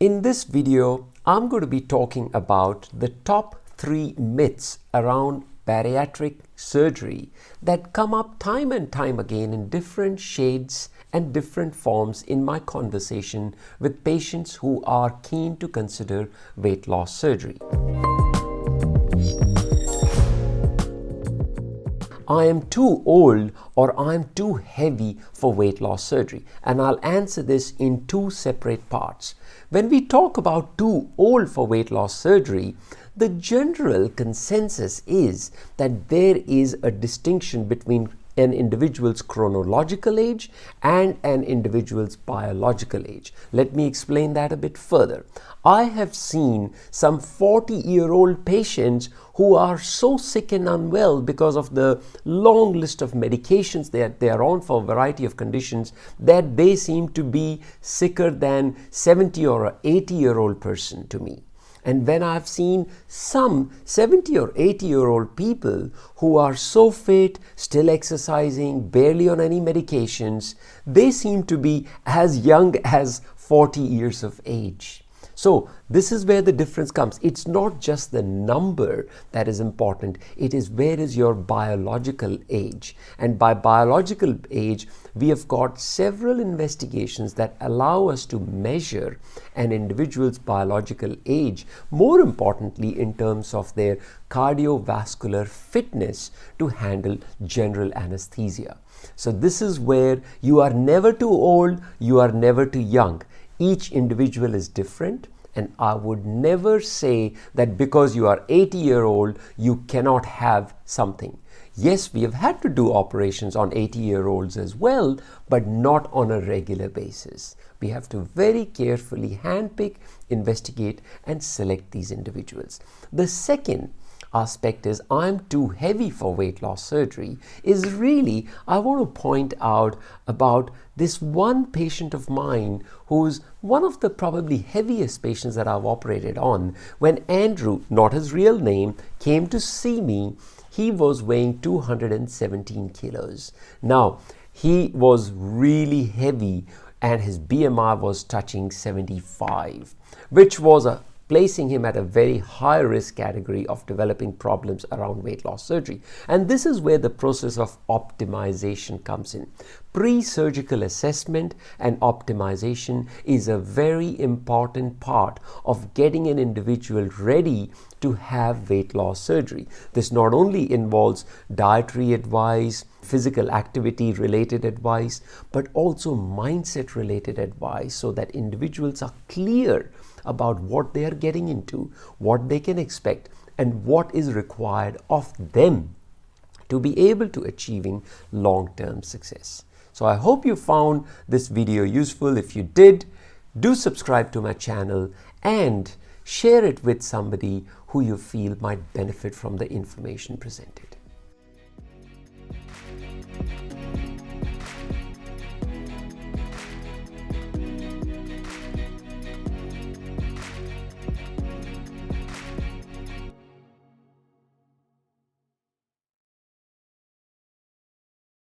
In this video, I'm going to be talking about the top 3 myths around bariatric surgery that come up time and time again in different shades and different forms in my conversation with patients who are keen to consider weight loss surgery. I am too old or I am too heavy for weight loss surgery, and I'll answer this in 2 separate parts. When we talk about too old for weight loss surgery, the general consensus is that there is a distinction between an individual's chronological age and an individual's biological age. Let me explain that a bit further. I have seen some 40-year-old patients who are so sick and unwell because of the long list of medications that they are on for a variety of conditions that they seem to be sicker than 70 or an 80-year-old person to me. And when I've seen some 70 or 80-year-old people who are so fit, still exercising, barely on any medications, they seem to be as young as 40 years of age. So this is where the difference comes. It's not just the number that is important. It is where is your biological age. And by biological age, we have got several investigations that allow us to measure an individual's biological age, more importantly in terms of their cardiovascular fitness to handle general anesthesia. So this is where you are never too old, you are never too young. Each individual is different, and I would never say that because you are 80-year-old, you cannot have something. Yes, we have had to do operations on 80-year-olds as well, but not on a regular basis. We have to very carefully handpick, investigate, and select these individuals. The second aspect is I'm too heavy for weight loss surgery is really, I want to point out about this one patient of mine who's one of the probably heaviest patients that I've operated on. When Andrew, not his real name, came to see me, he was weighing 217 kilos. Now, he was really heavy and his BMI was touching 75, which was placing him at a very high risk category of developing problems around weight loss surgery. And this is where the process of optimization comes in. Pre-surgical assessment and optimization is a very important part of getting an individual ready to have weight loss surgery. This not only involves dietary advice, physical activity related advice, but also mindset related advice so that individuals are clear about what they are getting into, what they can expect, and what is required of them to be able to achieving long-term success. So I hope you found this video useful. If you did, do subscribe to my channel and share it with somebody who you feel might benefit from the information presented.